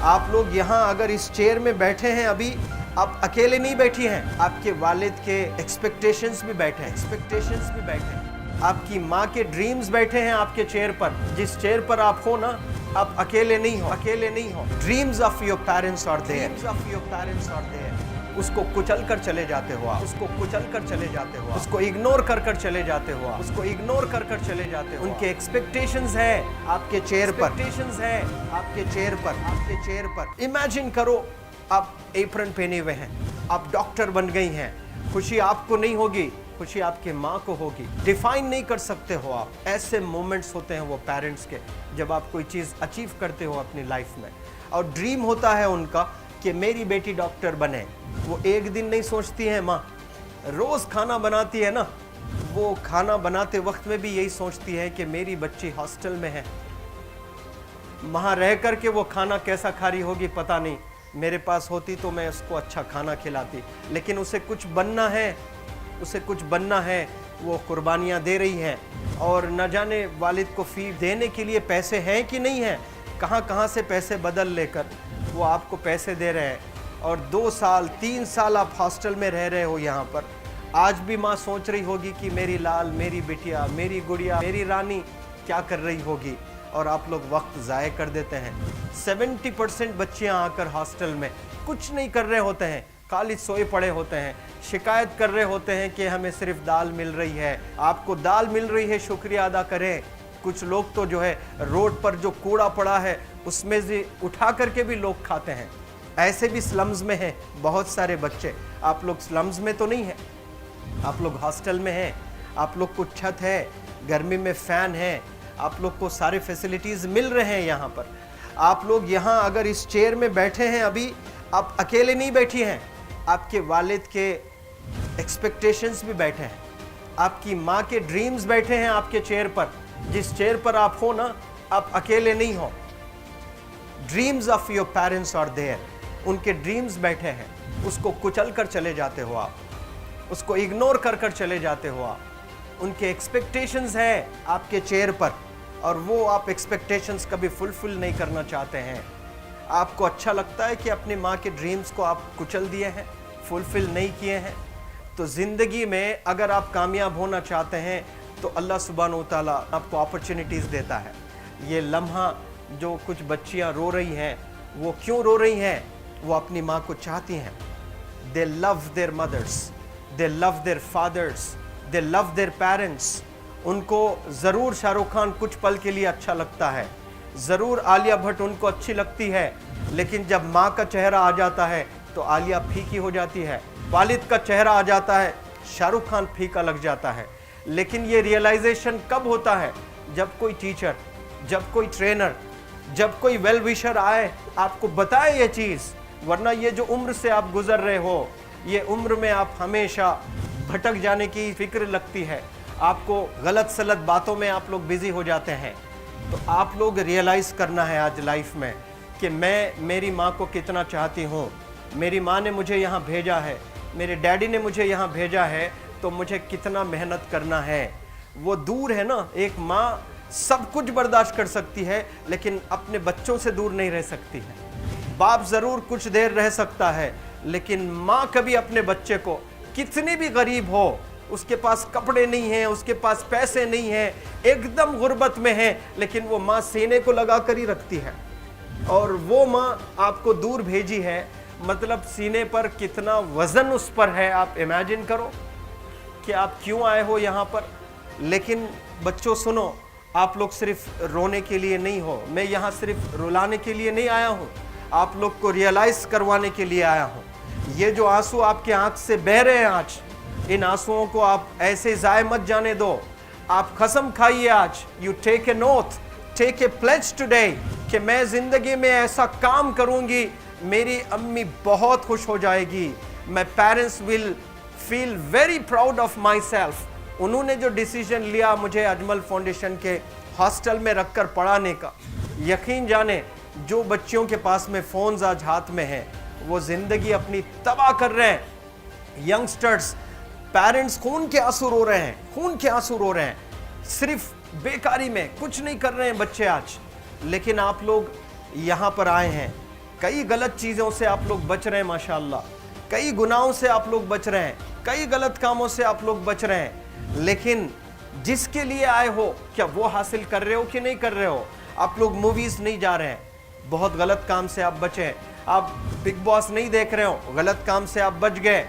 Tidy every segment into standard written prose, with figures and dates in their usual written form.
आप लोग यहाँ अगर इस चेयर में बैठे हैं अभी, आप अकेले नहीं बैठी हैं, आपके वालिद के एक्सपेक्टेशंस भी बैठे हैं, आपकी माँ के ड्रीम्स बैठे हैं आपके चेयर पर। जिस चेयर पर आप हो ना, आप अकेले नहीं हो। Dreams of your parents are there, उसको कुचल कर चले जाते हो आप, उसको इग्नोर कर चले जाते हो उनके एक्सपेक्टेशंस है आपके चेयर पर, इमेजिन करो आप एप्रन पहने हुए हैं, आप डॉक्टर बन गई हैं। खुशी आपको नहीं होगी, खुशी आपके माँ को होगी। डिफाइन नहीं कर सकते हो आप। ऐसे मोमेंट्स होते हैं वो पेरेंट्स के, जब आप कोई चीज़ अचीव करते हो अपनी लाइफ में, और ड्रीम होता है उनका कि मेरी बेटी डॉक्टर बने। वो एक दिन नहीं सोचती है माँ, रोज़ खाना बनाती है ना, वो खाना बनाते वक्त में भी यही सोचती है कि मेरी बच्ची हॉस्टल में है, वहाँ रह कर के वो खाना कैसा खा रही होगी पता नहीं, मेरे पास होती तो मैं उसको अच्छा खाना खिलाती। लेकिन उसे कुछ बनना है, वो कुर्बानियाँ दे रही है, और न जाने वालिद को फ़ी देने के लिए पैसे हैं कि नहीं हैं, कहाँ से पैसे बदल लेकर वो आपको पैसे दे रहे हैं। और 2 साल 3 साल आप हॉस्टल में रह रहे हो यहाँ पर। आज भी माँ सोच रही होगी कि मेरी लाल, मेरी बिटिया, मेरी गुड़िया, मेरी रानी क्या कर रही होगी, और आप लोग वक्त ज़ाय कर देते हैं। 70% बच्चियाँ आकर हॉस्टल में कुछ नहीं कर रहे होते हैं, खाली सोए पड़े होते हैं, शिकायत कर रहे होते हैं कि हमें सिर्फ दाल मिल रही है। आपको दाल मिल रही है, शुक्रिया अदा करें। कुछ लोग तो जो है रोड पर जो कूड़ा पड़ा है उसमें से उठा करके भी लोग खाते हैं। ऐसे भी स्लम्स में हैं बहुत सारे बच्चे। आप लोग स्लम्स में तो नहीं हैं, आप लोग हॉस्टल में हैं, आप लोग को छत है, गर्मी में फ़ैन है, आप लोग को सारे फैसिलिटीज़ मिल रहे हैं यहाँ पर। आप लोग यहाँ अगर इस चेयर में बैठे हैं अभी, आप अकेले नहीं बैठी हैं, आपके वालिद के एक्सपेक्टेशंस भी बैठे हैं, आपकी माँ के ड्रीम्स बैठे हैं आपके चेयर पर। जिस चेयर पर आप हो ना, आप अकेले नहीं हो। Dreams of your parents are there, उनके ड्रीम्स बैठे हैं, उसको कुचल कर चले जाते हो आप, उसको इग्नोर कर चले जाते हो आप। उनके एक्सपेक्टेशंस है आपके चेयर पर, और वो आप एक्सपेक्टेशंस कभी फुलफिल नहीं करना चाहते हैं। आपको अच्छा लगता है कि अपनी माँ के ड्रीम्स को आप कुचल दिए हैं, फुलफिल नहीं किए हैं। तो ज़िंदगी में अगर आप कामयाब होना चाहते हैं तो अल्लाह सुब्हानहू तआला आपको अपॉर्चुनिटीज़ देता है। ये लम्हा जो कुछ बच्चियाँ रो रही हैं, वो क्यों रो रही हैं? वो अपनी माँ को चाहती हैं। They love their mothers, they love their fathers, they love their parents. उनको ज़रूर शाहरुख खान कुछ पल के लिए अच्छा लगता है, ज़रूर आलिया भट्ट उनको अच्छी लगती है, लेकिन जब माँ का चेहरा आ जाता है तो आलिया फीकी हो जाती है। वालिद का चेहरा आ जाता है, शाहरुख खान फीका लग जाता है। लेकिन ये रियलाइजेशन कब होता है? जब कोई टीचर, जब कोई ट्रेनर, जब कोई वेल विशर आए, आपको बताए ये चीज़। वरना ये जो उम्र से आप गुजर रहे हो, ये उम्र में आप हमेशा भटक जाने की फिक्र लगती है, आपको गलत सलत बातों में आप लोग बिजी हो जाते हैं। तो आप लोग रियलाइज़ करना है आज लाइफ में कि मैं मेरी माँ को कितना चाहती हूँ। मेरी माँ ने मुझे यहाँ भेजा है, मेरे डैडी ने मुझे यहाँ भेजा है, तो मुझे कितना मेहनत करना है। वो दूर है ना, एक माँ सब कुछ बर्दाश्त कर सकती है, लेकिन अपने बच्चों से दूर नहीं रह सकती है। बाप ज़रूर कुछ देर रह सकता है, लेकिन माँ कभी अपने बच्चे को, कितनी भी गरीब हो, उसके पास कपड़े नहीं हैं, उसके पास पैसे नहीं हैं, एकदम गुर्बत में है, लेकिन वो माँ सीने को लगा कर ही रखती है। और वो माँ आपको दूर भेजी है, मतलब सीने पर कितना वज़न उस पर है। आप इमेजिन करो कि आप क्यों आए हो यहाँ पर। लेकिन बच्चों सुनो, आप लोग सिर्फ रोने के लिए नहीं हो, मैं यहाँ सिर्फ रुलाने के लिए नहीं आया हूँ, आप लोग को रियलाइज़ करवाने के लिए आया हूँ। ये जो आंसू आपके आँख से बह रहे हैं आज, इन आंसुओं को आप ऐसे ज़ाय मत जाने दो। आप कसम खाइए आज, you take a note, take a pledge today, कि मैं ज़िंदगी में ऐसा काम करूँगी, मेरी अम्मी बहुत खुश हो जाएगी। My parents will feel very proud of my self. उन्होंने जो डिसीजन लिया मुझे अजमल फाउंडेशन के हॉस्टल में रखकर पढ़ाने का, यकीन जाने जो बच्चियों के पास में फ़ोन्स आज हाथ में हैं, वो ज़िंदगी अपनी तबाह कर रहे हैं। यंगस्टर्स, पेरेंट्स खून के आंसू रो रहे हैं, खून के आंसू रो रहे हैं, सिर्फ बेकारी में कुछ नहीं कर रहे हैं बच्चे आज। लेकिन आप लोग यहाँ पर आए हैं, कई गलत चीज़ों से आप लोग बच रहे हैं माशाल्लाह, कई गुनाहों से आप लोग बच रहे हैं, कई गलत कामों से आप लोग बच रहे हैं, लेकिन जिसके लिए आए हो क्या वो हासिल कर रहे हो कि नहीं कर रहे हो? आप लोग मूवीज़ नहीं जा रहे हैं, बहुत गलत काम से आप बचे हैं। आप बिग बॉस नहीं देख रहे हो, गलत काम से आप बच गए।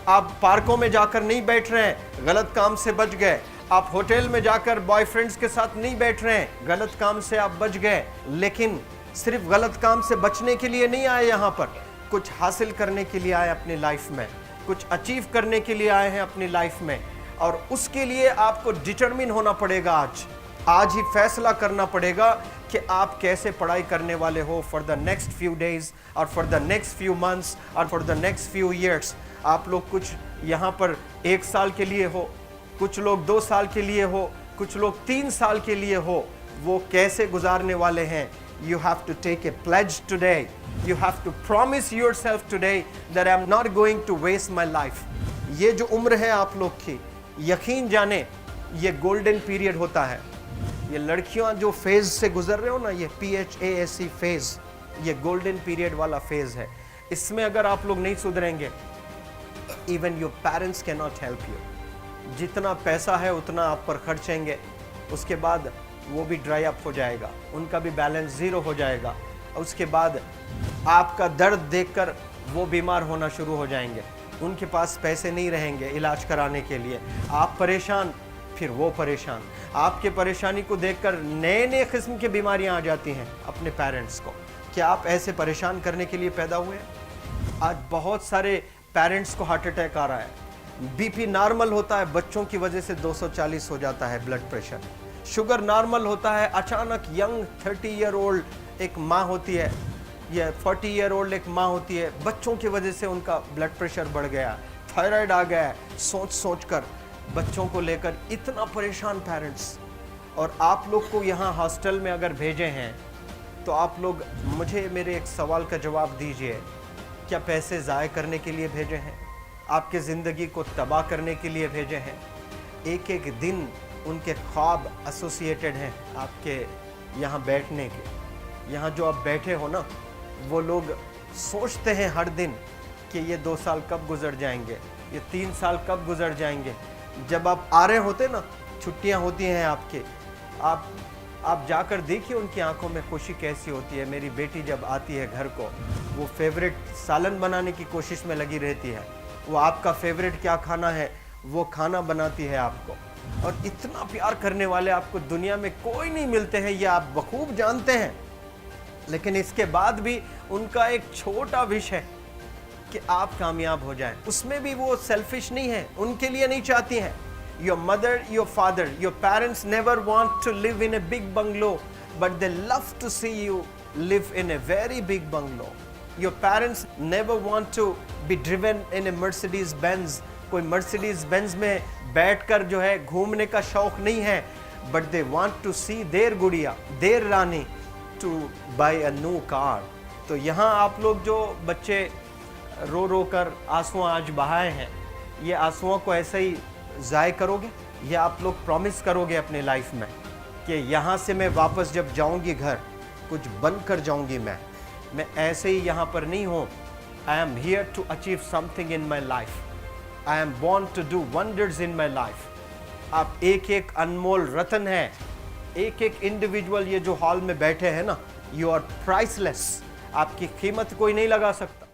आप पार्कों में जाकर नहीं बैठ रहे हैं, गलत काम से बच गए। आप होटल में जाकर बॉयफ्रेंड्स के साथ नहीं बैठ रहे हैं, गलत काम से आप बच गए। लेकिन सिर्फ गलत काम से बचने के लिए नहीं आए यहाँ पर, कुछ हासिल करने के लिए आए अपनी लाइफ में, कुछ अचीव करने के लिए आए हैं अपनी लाइफ में। और उसके लिए आपको डिटरमिन होना पड़ेगा। आज ही फैसला करना पड़ेगा कि आप कैसे पढ़ाई करने वाले हो for the next few days और for the next few months और for the next few years. आप लोग कुछ यहाँ पर 1 साल के लिए हो, कुछ लोग 2 साल के लिए हो, कुछ लोग 3 साल के लिए हो। वो कैसे गुजारने वाले हैं? You have to take a pledge today. You have to promise yourself today that I'm not going to waste my life. ये जो उम्र है आप लोग की, यकीन जाने ये गोल्डन पीरियड होता है। ये लड़कियां जो फेज से गुजर रहे हो ना, ये PHASE फेज, ये गोल्डन पीरियड वाला फेज है। इसमें अगर आप लोग नहीं सुधरेंगे, even your parents can not help you. जितना पैसा है उतना आप पर खर्चेंगे, उसके बाद वो भी ड्राई अप हो जाएगा, उनका भी बैलेंस ज़ीरो हो जाएगा। उसके बाद आपका दर्द देखकर वो बीमार होना शुरू हो जाएंगे, उनके पास पैसे नहीं रहेंगे इलाज कराने के लिए। आप परेशान, फिर वो परेशान। आपके परेशानी को देखकर नए नए किस्म की बीमारियां आ जाती हैं अपने पेरेंट्स को। क्या आप ऐसे परेशान करने के लिए पैदा हुए हैं? आज बहुत सारे पेरेंट्स को हार्ट अटैक आ रहा है, BP नॉर्मल होता है, बच्चों की वजह से 240 हो जाता है ब्लड प्रेशर। शुगर नॉर्मल होता है, अचानक यंग 30 ईयर ओल्ड एक माँ होती है या 40 ईयर ओल्ड एक माँ होती है, बच्चों की वजह से उनका ब्लड प्रेशर बढ़ गया, थायराइड आ गया। सोच कर बच्चों को लेकर इतना परेशान पेरेंट्स। और आप लोग को यहाँ हॉस्टल में अगर भेजे हैं तो आप लोग मुझे मेरे एक सवाल का जवाब दीजिए, क्या पैसे ज़ाय करने के लिए भेजे हैं? आपके ज़िंदगी को तबाह करने के लिए भेजे हैं? एक एक दिन उनके ख्वाब एसोसिएटेड हैं आपके यहाँ बैठने के। यहाँ जो आप बैठे हो ना, वो लोग सोचते हैं हर दिन कि ये 2 साल कब गुजर जाएंगे, ये 3 साल कब गुजर जाएंगे। जब आप आ रहे होते ना, छुट्टियाँ होती हैं आपके, आप जाकर देखिए उनकी आंखों में खुशी कैसी होती है। मेरी बेटी जब आती है घर को, वो फेवरेट सालन बनाने की कोशिश में लगी रहती है। वो आपका फेवरेट क्या खाना है वो खाना बनाती है आपको। और इतना प्यार करने वाले आपको दुनिया में कोई नहीं मिलते हैं, ये आप बखूब जानते हैं। लेकिन इसके बाद भी उनका एक छोटा विश है कि आप कामयाब हो जाएं। उसमें भी वो सेल्फिश नहीं है, उनके लिए नहीं चाहती हैं। Your mother, your father, your parents never want to live in a big bungalow, but they love to see you live in a very big bungalow. Your parents never want to be driven in a Mercedes Benz. कोई Mercedes Benz में बैठकर जो है घूमने का शौक नहीं है, but they want to see their गुड़िया, their Rani to buy a new car. तो यहाँ आप लोग जो बच्चे रो रो कर आंसू आज बहाए हैं, ये आंसुओं को ऐसे ही ज़ाय करोगे? ये आप लोग प्रॉमिस करोगे अपने लाइफ में कि यहाँ से मैं वापस जब जाऊँगी घर, कुछ बन कर जाऊँगी। मैं ऐसे ही यहाँ पर नहीं हूँ। I am here to achieve something in my life. I am born to do wonders in my life. आप एक एक अनमोल रतन है, एक एक इंडिविजुअल ये जो हॉल में बैठे हैं ना, यू आर प्राइसलेस। आपकी कीमत कोई नहीं लगा सकता।